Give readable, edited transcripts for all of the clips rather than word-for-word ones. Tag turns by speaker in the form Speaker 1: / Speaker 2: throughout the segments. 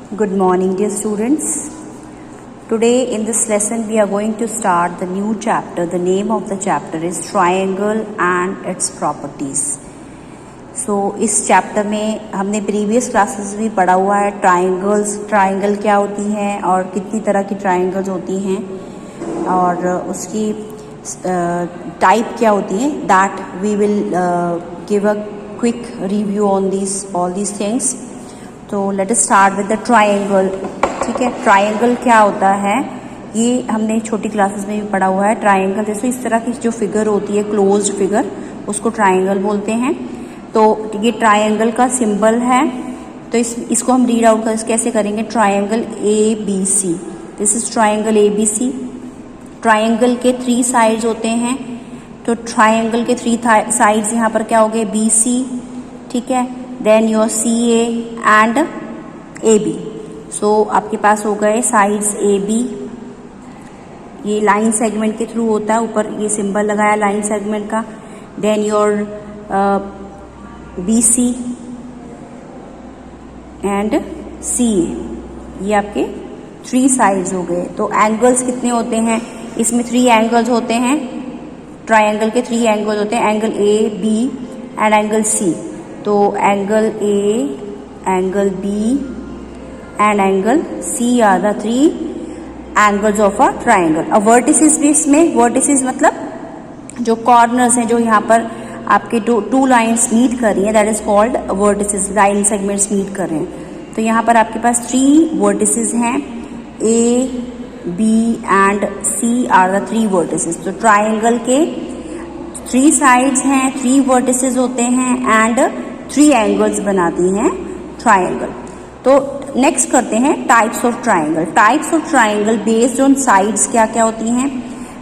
Speaker 1: Good morning, dear students. Today in this lesson we are going to start the new chapter. The name of the chapter is Triangle and its Properties. So इस chapter में हमने previous classes भी पढ़ा हुआ है triangle क्या होती हैं और कितनी तरह की ट्राइंगल्स होती हैं और उसकी टाइप क्या होती हैं. That we will give a quick review on all these things. तो let us start with the triangle. ठीक है, ट्राइंगल क्या होता है ये हमने छोटी क्लासेस में भी पढ़ा हुआ है. ट्राइंगल जैसे इस तरह की जो फिगर होती है क्लोज्ड फिगर उसको ट्राइंगल बोलते हैं. तो ये ट्राइंगल का सिंबल है. तो इसको हम रीड आउट कैसे करेंगे. Triangle ABC. This is triangle ABC. Triangle के 3 साइड्स होते हैं. तो ट्राइंगल के 3 साइड्स यहाँ पर क्या हो गए BC. ठीक है, then your CA and AB. So आपके पास हो गए साइड्स AB. ये लाइन सेगमेंट के थ्रू होता है, ऊपर ये सिंबल लगाया लाइन सेगमेंट का. Then your BC and CA. ये आपके 3 साइड्स हो गए. तो एंगल्स कितने होते हैं इसमें. 3 एंगल्स होते हैं. ट्राइंगल के 3 एंगल्स होते हैं, angle A, B and angle C. तो angle A, angle B and angle C are the 3 angles of a triangle. अब वर्टिसेस भी इसमें, वर्टिसेस मतलब जो कॉर्नर्स हैं जो यहाँ पर आपके टू लाइन्स मीट कर रही हैं, that is called vertices. Line segments meet कर रहे हैं. तो यहाँ पर आपके पास 3 वर्टिसेस हैं. A, B and C are the 3 vertices. तो ट्राइंगल के 3 साइड्स हैं, 3 वर्टिसेस होते हैं एंड 3 एंगल्स बनाती हैं ट्राइंगल. तो नेक्स्ट करते हैं types of triangle. Types of triangle based on sides क्या क्या होती हैं.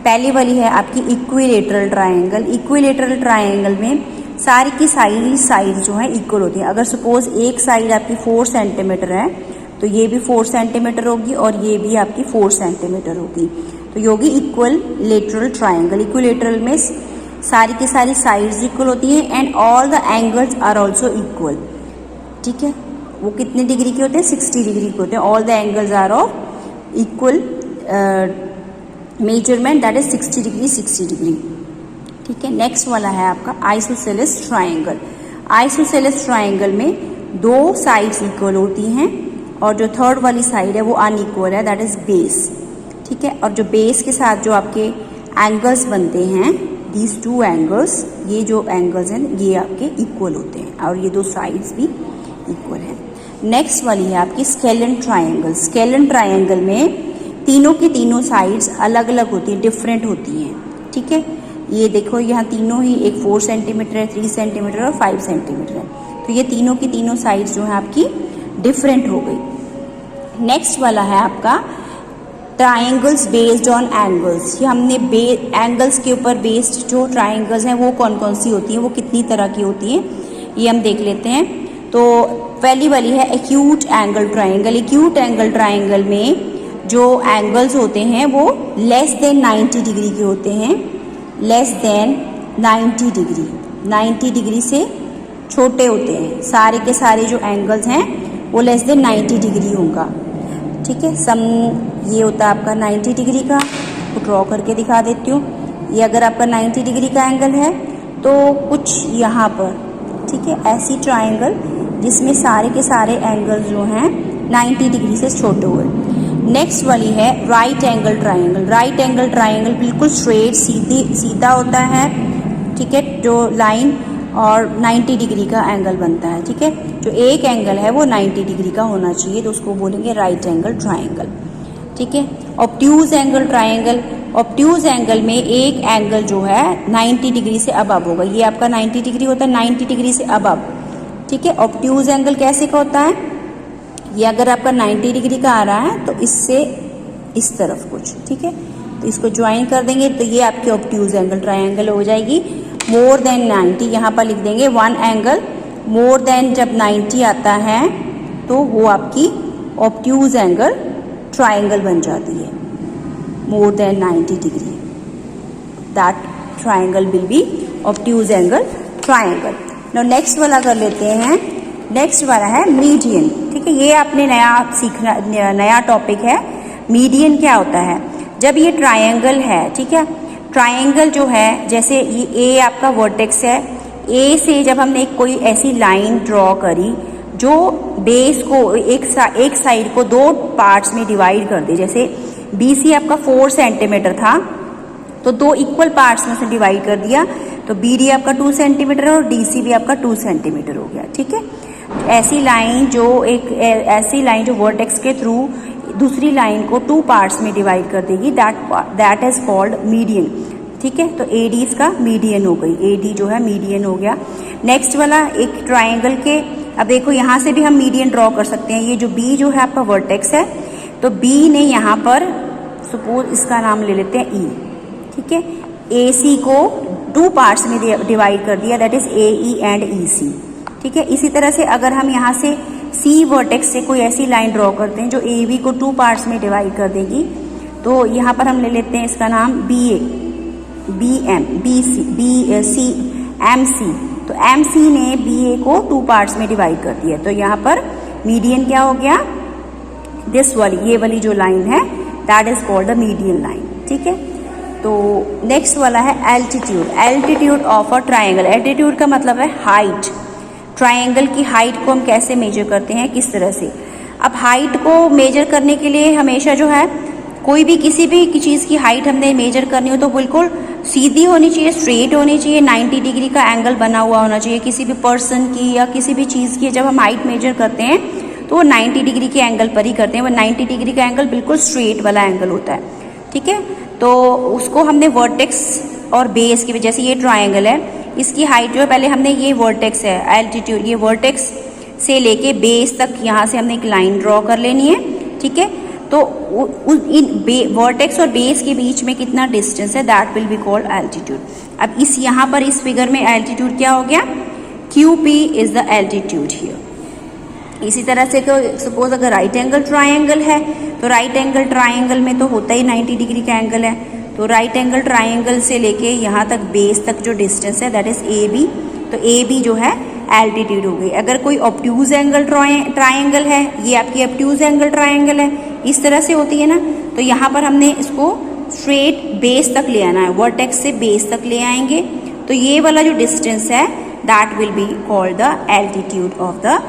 Speaker 1: पहली वाली है आपकी इक्विलेटरल ट्राइंगल. इक्विलेटरल ट्राइंगल में सारी की सारी साइड जो है इक्वल होती है. अगर सपोज एक साइड आपकी 4 सेंटीमीटर है तो ये भी 4 सेंटीमीटर होगी और ये भी आपकी 4 सेंटीमीटर होगी. तो ये होगी इक्वल लेटरल ट्राइंगल. इक्विलेटरल में सारी की सारी साइड्स इक्वल होती हैं and all the angles are also equal. ठीक है, वो कितने डिग्री के होते हैं 60 डिग्री के होते हैं. All the angles are of equal measurement, that is 60 degree 60 degree. ठीक है, नेक्स्ट वाला है आपका आइसोसेलेस ट्राइंगल. आइसोसेलेस ट्राइंगल में 2 साइड्स इक्वल होती हैं और जो थर्ड वाली साइड है वो अनइक्वल है, दैट इज बेस. ठीक है, और जो बेस के साथ जो आपके एंगल्स बनते हैं दीज 2 एंगल्स, ये जो एंगल्स हैं ये आपके इक्वल होते हैं और ये 2 साइड्स भी इक्वल हैं. नेक्स्ट वाली है आपकी स्केलन ट्राइंगल. स्केलन ट्राइंगल में तीनों की तीनों साइड्स अलग अलग होती हैं, डिफरेंट होती हैं. ठीक है, ये देखो यहाँ तीनों ही, एक 4 सेंटीमीटर है, 3 सेंटीमीटर और 5 सेंटीमीटर है. तो ये तीनों की तीनों साइड्स जो है आपकी डिफरेंट हो गई. नेक्स्ट वाला है आपका ट्राइंगल्स बेस्ड ऑन एंगल्स. ये हमने एंगल्स के ऊपर बेस्ड जो ट्राइंगल्स हैं वो कौन कौन सी होती हैं, वो कितनी तरह की होती हैं ये हम देख लेते हैं. तो पहली वाली है acute angle triangle. Acute angle triangle में जो एंगल्स होते हैं वो लेस देन 90 डिग्री के होते हैं. लेस देन 90 डिग्री, 90 डिग्री से छोटे होते हैं. सारे के सारे जो एंगल्स हैं वो लेस देन 90 डिग्री होगा. ठीक है, सम ये होता है आपका 90 डिग्री का. तो ड्रॉ करके दिखा देती हूँ. ये अगर आपका 90 डिग्री का एंगल है तो कुछ यहाँ पर, ठीक है, ऐसी ट्राइंगल जिसमें सारे के सारे एंगल जो हैं 90 डिग्री से छोटे हुए. नेक्स्ट वाली है right angle triangle. Right angle triangle बिल्कुल स्ट्रेट सीधा होता है. ठीक है, जो लाइन और 90 डिग्री का एंगल बनता है. ठीक है, जो एक एंगल है वो 90 डिग्री का होना चाहिए, तो उसको बोलेंगे राइट एंगल ट्राइंगल. ठीक है, obtuse angle triangle. Obtuse angle में एक एंगल जो है 90 डिग्री से अबव होगा. ये आपका 90 डिग्री होता है, 90 डिग्री से अबव. ठीक है, ऑब्ट्यूज एंगल कैसे का होता है, ये अगर आपका 90 डिग्री का आ रहा है तो इससे इस तरफ कुछ. ठीक है, तो इसको ज्वाइन कर देंगे तो ये आपकी ऑब्ट्यूज एंगल ट्राइंगल हो जाएगी. मोर देन 90 यहाँ पर लिख देंगे. 1 एंगल मोर देन जब 90 आता है तो वो आपकी ऑब्ट्यूज एंगल ट्राइंगल बन जाती है. More than 90 degree, that triangle will be obtuse angle triangle. Now next वाला कर लेते हैं नेक्स्ट वाला है मीडियन। ठीक है, ये आपने नया टॉपिक है। मीडियन क्या होता है? जब ये ट्रायंगल है, ठीक है, ट्रायंगल जो है, जैसे ये ए आपका वर्टेक्स है, ए से जब हमने कोई ऐसी लाइन ड्रॉ करी जो बेस को एक साइड को 2 पार्ट्स में डिवाइड कर दे, जैसे BC आपका 4 सेंटीमीटर था तो 2 इक्वल पार्ट्स में से डिवाइड कर दिया, तो BD आपका 2 सेंटीमीटर और DC भी आपका 2 सेंटीमीटर हो गया। ठीक है, ऐसी लाइन जो वर्टेक्स के थ्रू दूसरी लाइन को 2 पार्ट्स में डिवाइड कर देगी, दैट इज कॉल्ड मीडियन। ठीक है, तो AD इसका मीडियन हो गई, AD जो है मीडियन हो गया। नेक्स्ट वाला एक ट्राइंगल के, अब देखो यहाँ से भी हम मीडियन ड्रॉ कर सकते हैं। ये जो B जो है आपका वर्टेक्स है, तो B ने यहाँ पर सपोज इसका नाम ले लेते हैं E। ठीक है, AC को 2 पार्ट्स में डिवाइड कर दिया, that is AE and EC। ठीक है, इसी तरह से अगर हम यहाँ से C वर्टेक्स से कोई ऐसी लाइन ड्रॉ करते हैं जो AB को 2 पार्ट्स में डिवाइड कर देगी, तो यहाँ पर हम ले लेते हैं इसका नाम BA, BM, BC, MC। तो MC ने BA को 2 पार्ट्स में डिवाइड कर दिया, तो यहाँ पर मीडियन क्या हो गया? दिस वाली, ये वाली जो लाइन है, that is called the median line. ठीक है, तो नेक्स्ट वाला है altitude. Altitude of a triangle. Altitude का मतलब है हाइट। ट्राइंगल की हाइट को हम कैसे मेजर करते हैं, किस तरह से? अब हाइट को मेजर करने के लिए हमेशा जो है, कोई भी किसी भी चीज़ की हाइट हमने मेजर करनी हो तो बिल्कुल सीधी होनी चाहिए, स्ट्रेट होनी चाहिए, 90 डिग्री का एंगल बना हुआ होना चाहिए। किसी भी पर्सन की या किसी भी चीज़ की जब हम हाइट मेजर करते हैं तो वो 90 डिग्री के एंगल पर ही करते हैं। वो 90 डिग्री का एंगल बिल्कुल स्ट्रेट वाला एंगल होता है। ठीक है, तो उसको हमने वर्टेक्स और बेस की, जैसे ये ट्राइंगल है, इसकी हाइट जो है, पहले हमने ये वर्टेक्स है, एल्टीट्यूड, ये वर्टेक्स से लेके बेस तक यहाँ से हमने एक लाइन ड्रॉ कर लेनी है। ठीक है, तो इन वर्टेक्स और बेस के बीच में कितना डिस्टेंस है, that will be called altitude. अब इस यहाँ पर इस फिगर में एल्टीट्यूड क्या हो गया? QP is the altitude here. इसी तरह से सपोज अगर राइट एंगल ट्राइंगल है, तो राइट एंगल ट्राइंगल में तो होता ही 90 डिग्री का एंगल है, तो राइट एंगल ट्राइंगल से लेके यहाँ तक बेस तक जो डिस्टेंस है, दैट इज AB। तो AB जो है एल्टीट्यूड हो गई। अगर कोई ऑब्ट्यूज एंगल ट्राइंगल है, ये आपकी ऑब्ट्यूज एंगल ट्राइंगल है, इस तरह से होती है ना, तो यहाँ पर हमने इसको स्ट्रेट बेस तक ले आना है, वर्टेक्स से बेस तक ले आएंगे, तो ये वाला जो डिस्टेंस है, that will be called the altitude of the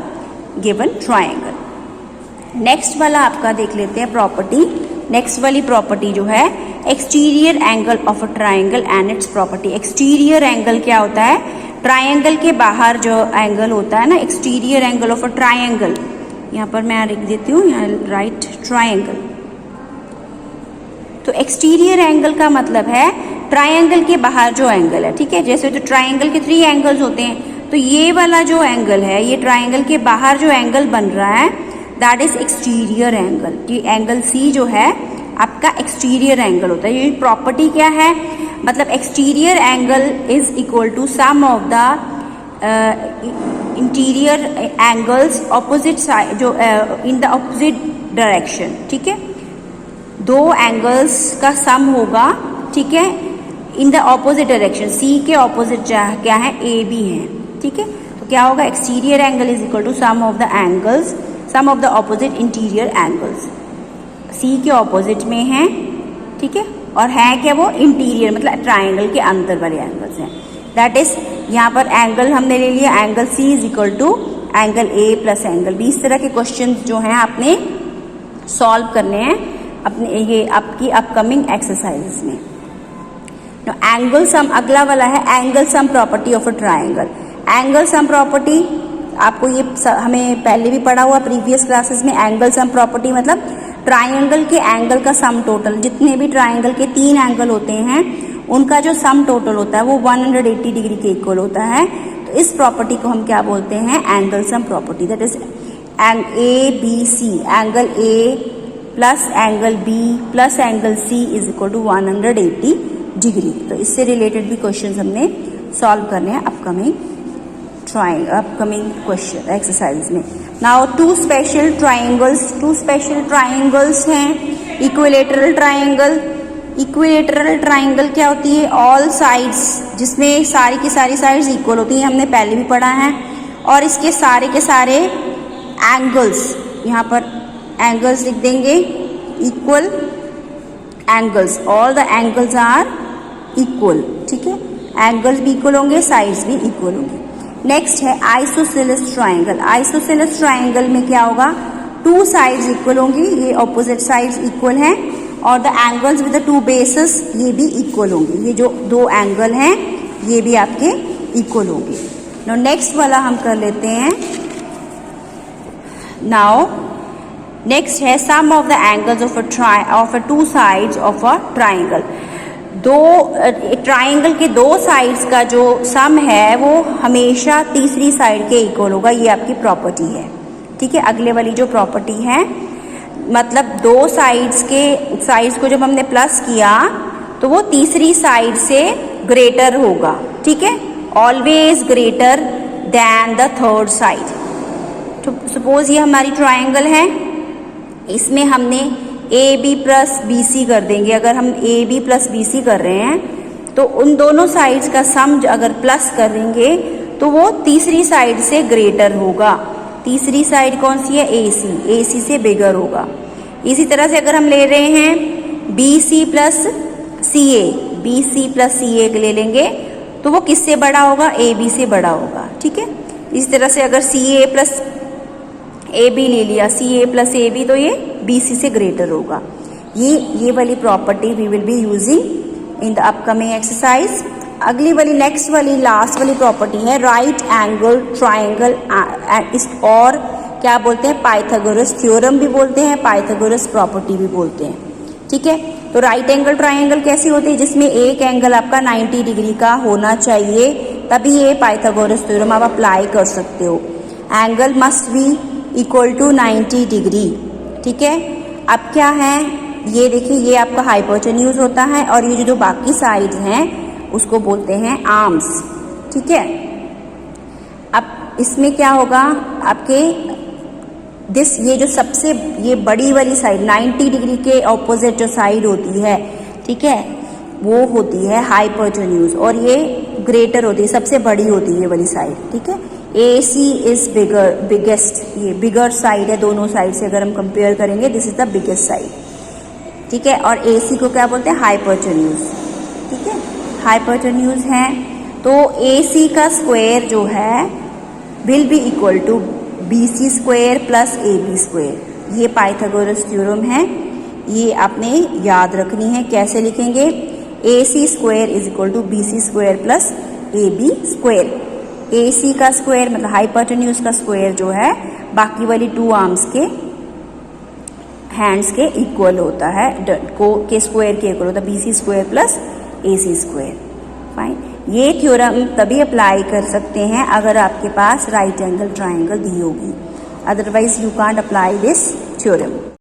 Speaker 1: given triangle. Next वाला आपका देख लेते हैं प्रॉपर्टी। नेक्स्ट वाली प्रॉपर्टी जो है exterior angle of a triangle and it's property. Exterior angle क्या होता है? ट्राइंगल के बाहर जो एंगल होता है ना, exterior angle of a triangle. यहाँ पर मैं लिख देती हूँ, यहाँ राइट ट्राइंगल। तो एक्सटीरियर एंगल का मतलब है ट्राइंगल के बाहर जो एंगल है। ठीक है, जैसे तो ट्राइंगल के 3 एंगल्स होते हैं, तो ये वाला जो एंगल है, ये ट्राइंगल के बाहर जो एंगल बन रहा है, दैट इज एक्सटीरियर एंगल। ये एंगल C जो है आपका एक्सटीरियर एंगल होता है। ये प्रॉपर्टी क्या है? मतलब exterior angle is equal to sum of the interior angles opposite side, जो इन द ऑपोजिट डायरेक्शन। ठीक है, 2 एंगल्स का सम होगा, ठीक है, in the opposite direction. C के ऑपोजिट क्या है? AB है। ठीक है, तो क्या होगा? Exterior angle is equal to sum of the angles, sum of the opposite interior angles. C के ऑपोजिट में है, ठीक है, और है क्या? वो इंटीरियर, मतलब ट्राइंगल के अंदर वाले एंगल्स हैं। दैट इज, यहाँ पर एंगल हमने ले लिया, angle C is equal to angle A plus angle B। इस तरह के क्वेश्चन जो हैं आपने सॉल्व करने हैं अपने ये आपकी अपकमिंग एक्सरसाइजेस में। तो एंगल सम, अगला वाला है angle sum property of a triangle. Angle sum property आपको ये हमें पहले भी पढ़ा हुआ प्रीवियस क्लासेस में। एंगल सम प्रॉपर्टी मतलब ट्राइंगल के एंगल का सम टोटल, जितने भी ट्राइंगल के 3 एंगल होते हैं उनका जो सम टोटल होता है वो 180 डिग्री के इक्वल होता है। तो इस प्रॉपर्टी को हम क्या बोलते हैं? Angle sum property. That is ABC, angle A plus angle B plus angle C is equal to 180 degree. तो इससे रिलेटेड भी क्वेश्चन हमने सॉल्व करने हैं अपकमिंग क्वेश्चन एक्सरसाइज में। नाउ 2 स्पेशल ट्राइंगल्स हैं। Equilateral triangle. इक्विलेटरल ट्राइंगल क्या होती है? ऑल साइड्स, जिसमें सारी की सारी साइड्स इक्वल होती हैं, हमने पहले भी पढ़ा है। और इसके सारे एंगल्स, यहाँ पर एंगल्स लिख देंगे, equal angles, all the angles are equal, ठीक है, एंगल्स भी इक्वल होंगे, साइड्स भी इक्वल होंगे। नेक्स्ट है आइसोसेलेस ट्राइंगल। आइसोसेलेस ट्राइंगल में क्या होगा, टू साइड्स इक्वल होंगी, ये ऑपोजिट साइड्स इक्वल हैं, और the angles with the two bases ये भी इक्वल होंगे, ये जो दो एंगल हैं ये भी आपके इक्वल होंगे। नाउ नेक्स्ट वाला हम कर लेते हैं। Now next is sum of the angles of a two sides of a triangle. दो ट्राइंगल के दो साइड्स का जो सम है वो हमेशा तीसरी साइड के इक्वल होगा, ये आपकी प्रॉपर्टी है, ठीक है। अगले वाली जो प्रॉपर्टी है, मतलब दो साइड्स को जब हमने प्लस किया तो वो तीसरी साइड से ग्रेटर होगा, ठीक है, always greater than the third side. तो सपोज ये हमारी ट्राइंगल है, इसमें हमने A B plus B C कर देंगे। अगर हम A B plus B C कर रहे हैं तो उन दोनों साइड्स का सम अगर प्लस करेंगे तो वो तीसरी साइड से ग्रेटर होगा। तीसरी साइड कौन सी है, ए सी, ए सी से बिगर होगा। इसी तरह से अगर हम ले रहे हैं बी सी प्लस सी ए, बी सी प्लस सी ए ले लेंगे तो वो किससे बड़ा होगा, ए बी से बड़ा होगा, ठीक है। इसी तरह से अगर सी ए प्लस ए बी ले लिया, सी ए प्लस ए बी, तो ये बी सी से ग्रेटर होगा। ये वाली property we will be using in the upcoming exercise. अगली वाली नेक्स्ट वाली लास्ट वाली प्रॉपर्टी है राइट एंगल ट्राइंगल, और क्या बोलते हैं, पाइथागोरस थ्योरम भी बोलते हैं, पाइथागोरस प्रॉपर्टी भी बोलते हैं, ठीक है। तो राइट एंगल ट्राइंगल कैसी होती है, जिसमें एक एंगल आपका 90 डिग्री का होना चाहिए, तभी ये पाइथागोरस थ्योरम आप अप्लाई कर सकते हो। Angle must be equal to 90 degree, ठीक है। अब क्या है, ये देखिए, ये आपका हाइपोटेन्यूज होता है और ये जो बाकी साइड्स हैं उसको बोलते हैं आर्म्स, ठीक है। अब इसमें क्या होगा आपके ये जो सबसे ये बड़ी वाली साइड 90 डिग्री के ऑपोजिट जो साइड होती है, ठीक है, वो होती है हाइपोटेन्यूज, और ये ग्रेटर होती है, सबसे बड़ी होती है ये वाली साइड, ठीक है। ए सी इज बिगेस्ट, ये बिगर साइड है, दोनों साइड से अगर हम कंपेयर करेंगे this is the biggest side, ठीक है। और ए सी को क्या बोलते हैं, हाइपोटेन्यूज, ठीक है, हाइपोटेन्यूज है। तो ए सी का स्क्वायर जो है will be equal to B C square plus A B square. ये पाइथागोरस थ्योरम है, ये आपने याद रखनी है। कैसे लिखेंगे, A C square is equal to B C square plus A B square. A C का स्क्वायर मतलब हाइपोटेन्यूज का स्क्वायर जो है बाकी वाली टू आर्म्स के हैंड्स के इक्वल होता है, के स्क्वायर के इक्वल होता है, बी सी स्क्वायर प्लस ए सी स्क्वायर। फाइन, ये थ्योरम तभी अप्लाई कर सकते हैं अगर आपके पास राइट एंगल ट्राइंगल दी होगी, otherwise you can't apply this theorem.